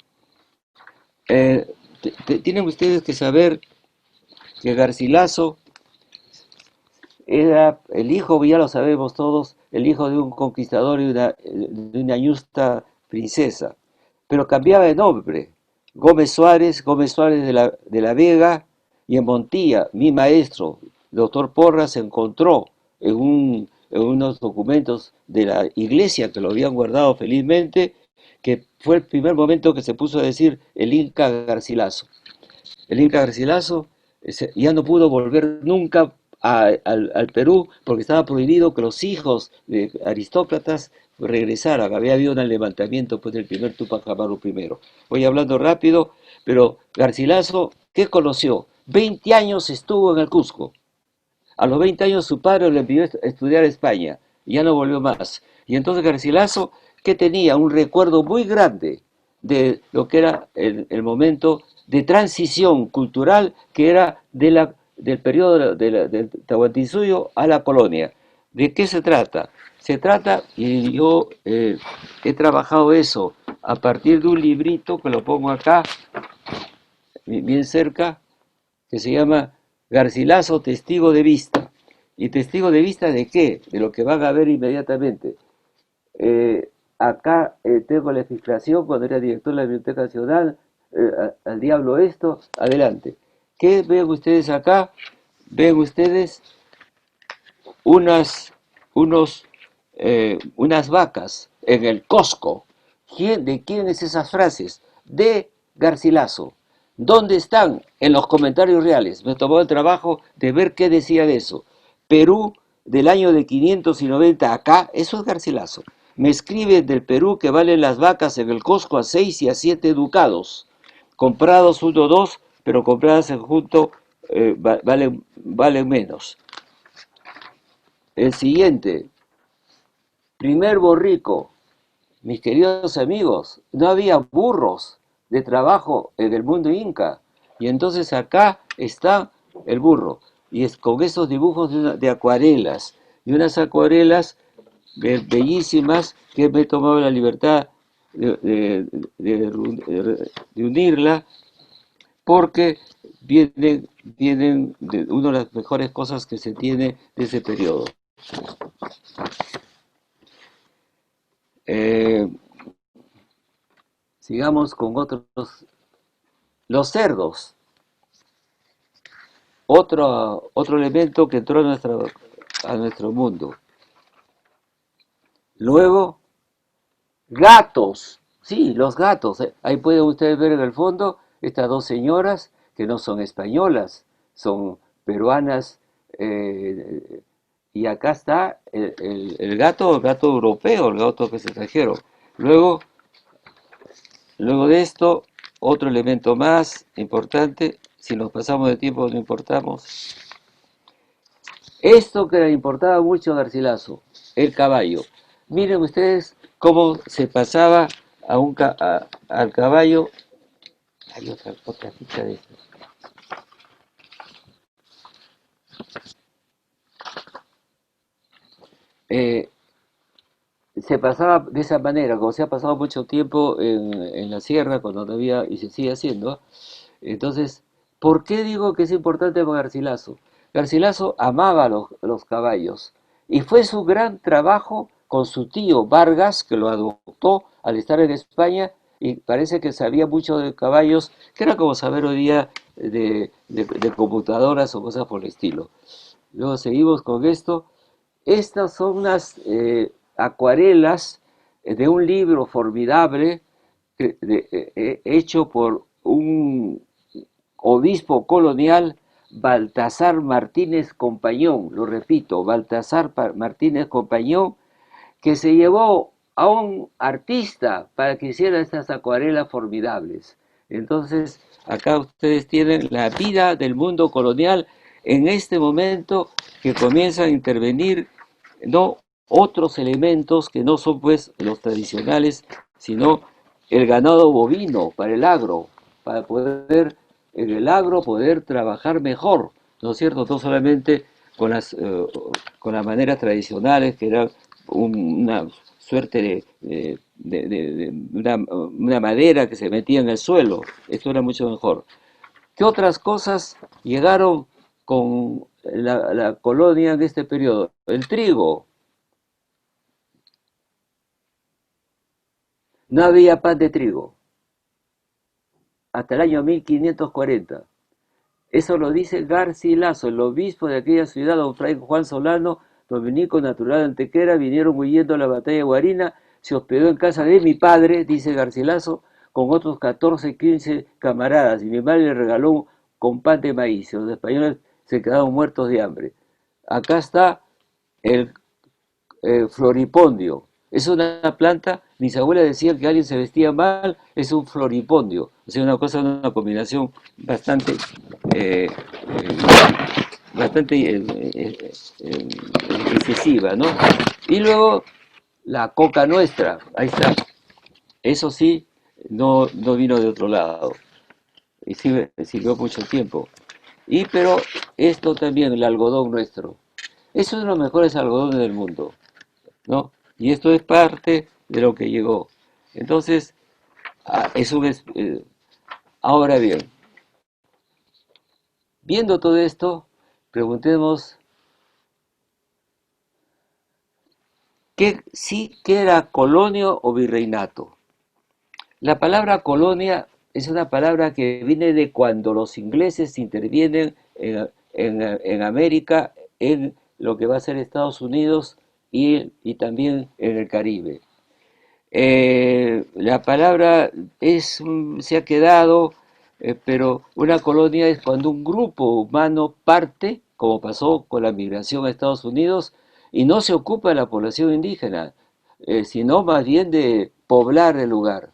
Tienen ustedes que saber que Garcilaso era el hijo, ya lo sabemos todos, el hijo de un conquistador y de una justa princesa, pero cambiaba de nombre. Gómez Suárez de la Vega, y en Montilla, mi maestro, el doctor Porras, se encontró en unos documentos de la iglesia que lo habían guardado felizmente, que fue el primer momento que se puso a decir el Inca Garcilaso. El Inca Garcilaso ya no pudo volver nunca al Perú porque estaba prohibido que los hijos de aristócratas regresaran. Había habido un levantamiento pues, del primer Tupac Amaru I. Voy hablando rápido, pero Garcilaso, ¿qué conoció? 20 años estuvo en el Cusco. A los 20 años su padre le envió a estudiar a España y ya no volvió más. Y entonces Garcilaso, que tenía un recuerdo muy grande de lo que era el momento de transición cultural que era del periodo del Tahuantinsuyo a la colonia. ¿De qué se trata? Se trata, y yo he trabajado eso a partir de un librito que lo pongo acá, bien cerca, que se llama Garcilaso, testigo de vista. ¿Y testigo de vista de qué? De lo que van a ver inmediatamente. Acá tengo la filtración cuando era director de la Biblioteca Nacional, al diablo esto, adelante. ¿Qué ven ustedes acá? Ven ustedes unas, unas vacas en el Costco. ¿De quién es esas frases? De Garcilaso. ¿Dónde están? En los comentarios reales. Me tomó el trabajo de ver qué decía de eso. Perú del año de 590 acá, eso es Garcilaso. Me escribe del Perú que valen las vacas en el Costco a 6 y a 7 ducados. Comprados 1 o 2, pero compradas en junto valen menos. El siguiente, primer borrico. Mis queridos amigos, no había burros de trabajo en el mundo inca. Y entonces acá está el burro. Y es con esos dibujos de acuarelas. Y unas acuarelas bellísimas que me he tomado la libertad de unirla porque vienen de una de las mejores cosas que se tiene de ese periodo. Sigamos con otros. Los cerdos, otro elemento que entró a nuestro mundo. Luego, gatos. Sí, los gatos. Ahí pueden ustedes ver en el fondo estas dos señoras que no son españolas, son peruanas, y acá está el gato europeo, el gato que se trajeron. Luego, luego de esto, otro elemento más importante, si nos pasamos de tiempo no importamos, esto que le importaba mucho a Garcilaso, el caballo. Miren ustedes cómo se pasaba al caballo. Hay otra ficha de esto. Eh, Se pasaba de esa manera, como se ha pasado mucho tiempo en la sierra, cuando no había, y se sigue haciendo. Entonces, ¿por qué digo que es importante para Garcilaso? Garcilaso amaba los caballos y fue su gran trabajo con su tío Vargas, que lo adoptó al estar en España y parece que sabía mucho de caballos, que era como saber hoy día de computadoras o cosas por el estilo. Luego seguimos con esto. Estas son unas acuarelas de un libro formidable hecho por un obispo colonial, Baltasar Martínez Compañón, lo repito, Baltasar Martínez Compañón, que se llevó a un artista para que hiciera estas acuarelas formidables. Entonces, acá ustedes tienen la vida del mundo colonial en este momento que comienzan a intervenir no otros elementos que no son pues los tradicionales, sino el ganado bovino para el agro, para poder en el agro poder trabajar mejor, ¿no es cierto? No solamente con las maneras tradicionales, que eran una suerte una madera que se metía en el suelo. Esto era mucho mejor. ¿Qué otras cosas llegaron con la colonia en este periodo? El trigo. No había pan de trigo hasta el año 1540. Eso lo dice Garcilaso, el obispo de aquella ciudad, don Fray Juan Solano, dominico natural de Antequera, vinieron huyendo a la batalla de Guarina, se hospedó en casa de mi padre, dice Garcilaso, con otros 14, 15 camaradas, y mi madre le regaló con pan de maíz. Los españoles se quedaron muertos de hambre. Acá está el floripondio. Es una planta, mis abuelas decían que alguien se vestía mal, es un floripondio. O sea, una combinación bastante, eh, bastante eh, excesiva, ¿no? Y luego la coca nuestra, ahí está. Eso sí, no vino de otro lado. Y sirvió mucho tiempo. Pero esto también, el algodón nuestro. Es uno de los mejores algodones del mundo, ¿no? Y esto es parte de lo que llegó. Entonces, ahora bien, viendo todo esto, preguntemos, ¿qué era colonio o virreinato? La palabra colonia es una palabra que viene de cuando los ingleses intervienen en América, en lo que va a ser Estados Unidos y también en el Caribe. La palabra se ha quedado, pero una colonia es cuando un grupo humano parte, como pasó con la migración a Estados Unidos, y no se ocupa de la población indígena, sino más bien de poblar el lugar.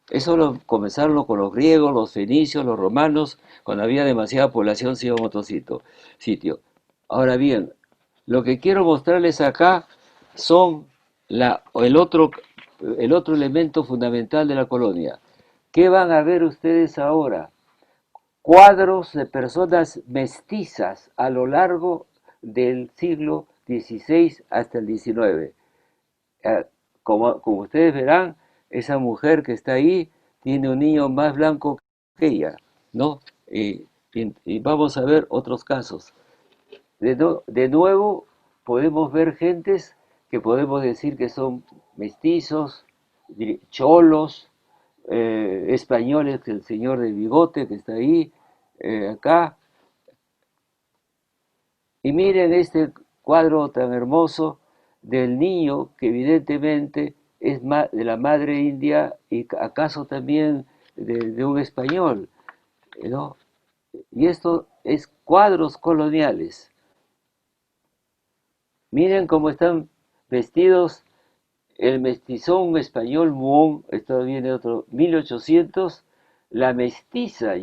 Eso comenzaron con los griegos, los fenicios, los romanos, cuando había demasiada población se iba a otro sitio. Ahora bien, lo que quiero mostrarles acá son el otro elemento fundamental de la colonia. ¿Qué van a ver ustedes ahora? Cuadros de personas mestizas a lo largo del siglo XVI hasta el XIX. Como ustedes verán, esa mujer que está ahí tiene un niño más blanco que ella, ¿no? Y vamos a ver otros casos. De nuevo, podemos ver gentes que podemos decir que son mestizos, cholos, españoles, que el señor de bigote que está ahí, acá. Y miren este cuadro tan hermoso del niño que evidentemente es de la madre india y acaso también de un español. ¿no? Y esto es cuadros coloniales. Miren cómo están vestidos el mestizón español Muón, esto viene otro, 1800, la mestiza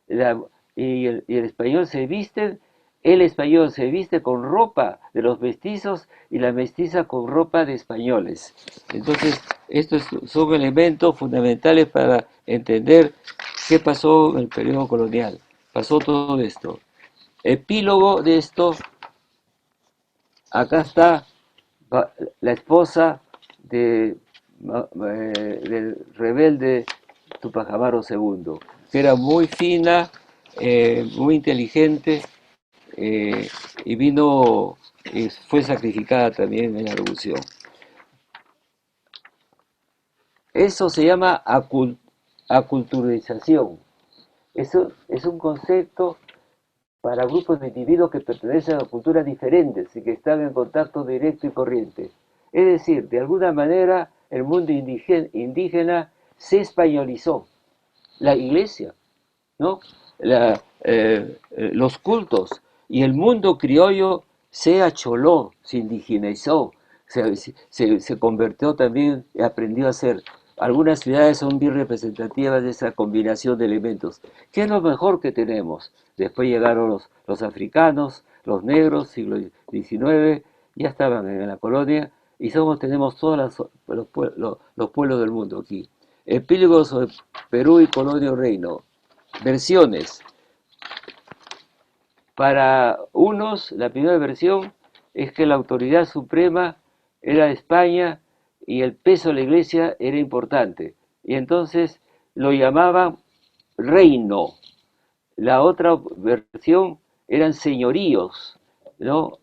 la- y el español se visten, el español se viste con ropa de los mestizos y la mestiza con ropa de españoles. Entonces, estos son elementos fundamentales para entender qué pasó en el periodo colonial. Pasó todo esto. Epílogo de esto, acá está la esposa de, del rebelde Tupac Amaru II, que era muy fina, muy inteligente, eh, y vino y fue sacrificada también en la revolución. Eso se llama aculturización. Eso es un concepto para grupos de individuos que pertenecen a culturas diferentes y que están en contacto directo y corriente. Es decir, de alguna manera el mundo indígena se españolizó. La iglesia, ¿no? Los cultos y el mundo criollo se acholó, se indigenizó, se convirtió también, aprendió a ser. Algunas ciudades son bien representativas de esa combinación de elementos. ¿Qué es lo mejor que tenemos? Después llegaron los africanos, los negros, siglo XIX, ya estaban en la colonia y tenemos todos los pueblos del mundo aquí. Epílogos sobre Perú y Colonia Reino. Versiones. Para unos, la primera versión es que la autoridad suprema era de España y el peso de la iglesia era importante. Y entonces lo llamaban reino. La otra versión eran señoríos, ¿no?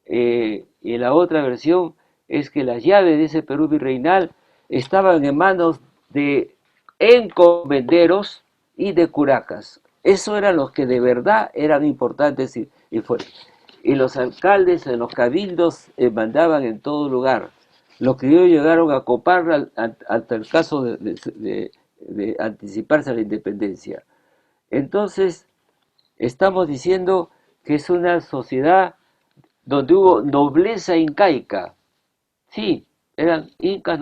Y la otra versión es que las llaves de ese Perú virreinal estaban en manos de encomenderos y de curacas. Eso eran los que de verdad eran importantes y fuertes. Y los alcaldes en los cabildos mandaban en todo lugar. Los criollos llegaron a copar hasta el caso de anticiparse a la independencia. Entonces, estamos diciendo que es una sociedad donde hubo nobleza incaica. Sí, eran incas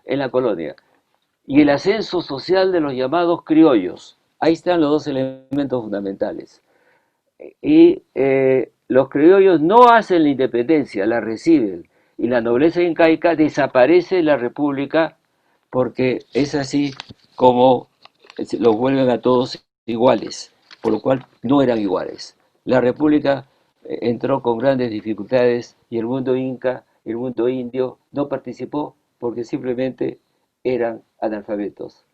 en la colonia. Y el ascenso social de los llamados criollos. Ahí están los dos elementos fundamentales. Y los criollos no hacen la independencia, la reciben. Y la nobleza incaica desaparece en la república porque es así como los vuelven a todos iguales, por lo cual no eran iguales. La república entró con grandes dificultades y el mundo inca, el mundo indio no participó porque simplemente eran analfabetos.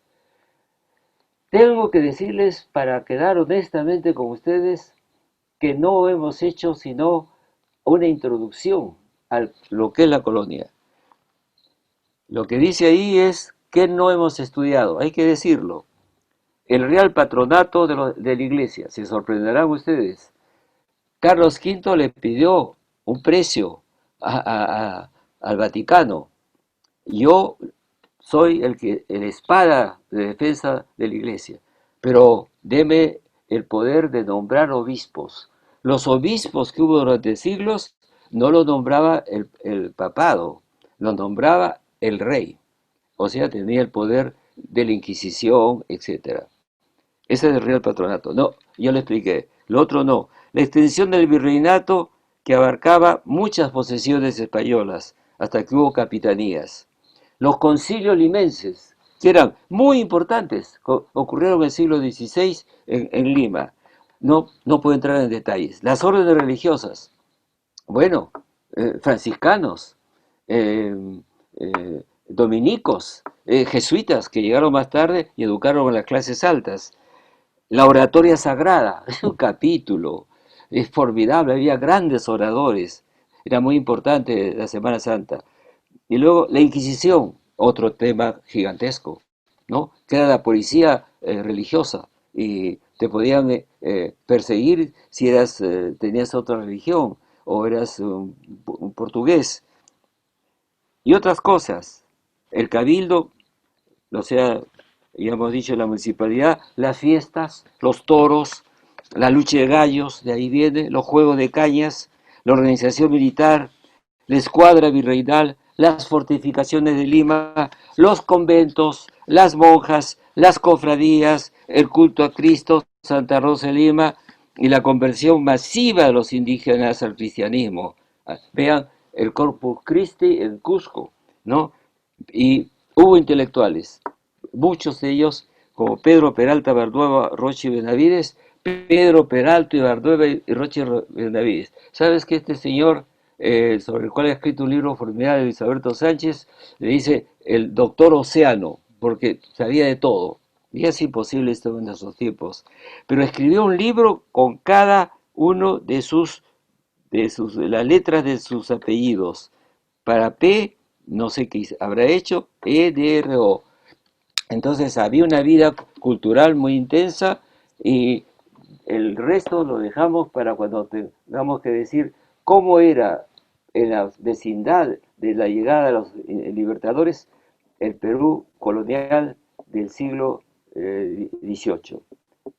Tengo que decirles, para quedar honestamente con ustedes, que no hemos hecho sino una introducción a lo que es la colonia. Lo que dice ahí es que no hemos estudiado, hay que decirlo. El Real Patronato de la Iglesia, se sorprenderán ustedes. Carlos V le pidió un precio al Vaticano. Yo soy el espada de defensa de la Iglesia, pero deme el poder de nombrar obispos. Los obispos que hubo durante siglos no los nombraba el papado, los nombraba el rey. O sea, tenía el poder de la Inquisición, etcétera. Ese es el Real Patronato. No, yo le expliqué. Lo otro no. La extensión del virreinato que abarcaba muchas posesiones españolas, hasta que hubo capitanías. Los concilios limenses, que eran muy importantes, ocurrieron en el siglo XVI en Lima. No puedo entrar en detalles. Las órdenes religiosas, bueno, franciscanos, eh, dominicos, jesuitas, que llegaron más tarde y educaron a las clases altas. La oratoria sagrada, es un capítulo, es formidable, había grandes oradores, era muy importante la Semana Santa. Y luego la Inquisición, otro tema gigantesco, ¿no? Que era la policía religiosa y te podían perseguir si tenías otra religión o eras un portugués y otras cosas. El cabildo, o sea, ya hemos dicho, la municipalidad, las fiestas, los toros, la lucha de gallos, de ahí viene, los juegos de cañas, la organización militar, la escuadra virreinal, las fortificaciones de Lima, los conventos, las monjas, las cofradías, el culto a Cristo, Santa Rosa de Lima y la conversión masiva de los indígenas al cristianismo. Vean el Corpus Christi en Cusco, ¿no? Y hubo intelectuales, muchos de ellos, como Pedro Peralta Bardueva, Roche y Benavides, Pedro Peralta y Bardueva y Roche Benavides. ¿Sabes que este señor, sobre el cual ha escrito un libro formidable de Luis Alberto Sánchez, le dice el doctor Océano, porque sabía de todo? Y es imposible esto en esos tiempos. Pero escribió un libro con cada uno de las letras de sus apellidos. Para P, no sé qué habrá hecho, EDRO. Entonces había una vida cultural muy intensa y el resto lo dejamos para cuando tengamos que decir cómo era en la vecindad de la llegada de los libertadores el Perú colonial del siglo XVIII.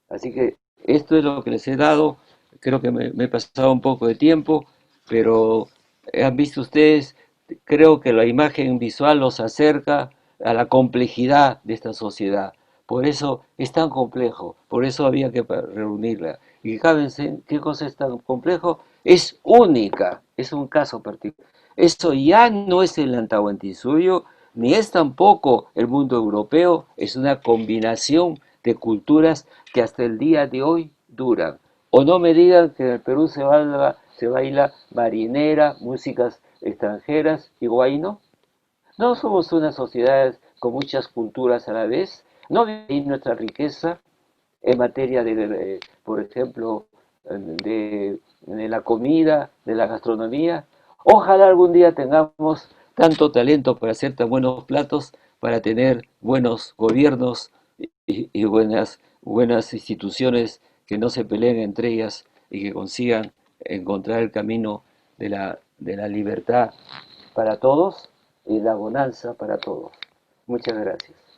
Así que esto es lo que les he dado. Creo que me he pasado un poco de tiempo, pero han visto ustedes, creo que la imagen visual los acerca a la complejidad de esta sociedad. Por eso es tan complejo, por eso había que reunirla. Y fíjense, ¿qué cosa es tan complejo? Es única, es un caso particular. Eso ya no es el Antahuantinsuyo, ni es tampoco el mundo europeo, es una combinación de culturas que hasta el día de hoy duran. O no me digan que en el Perú se baila marinera, músicas extranjeras y guayno. No somos una sociedad con muchas culturas a la vez. No viene nuestra riqueza en materia de, por ejemplo, de la comida, de la gastronomía. Ojalá algún día tengamos tanto talento para hacer tan buenos platos, para tener buenos gobiernos y buenas instituciones que no se peleen entre ellas y que consigan encontrar el camino de la libertad para todos y la bonanza para todos. Muchas gracias.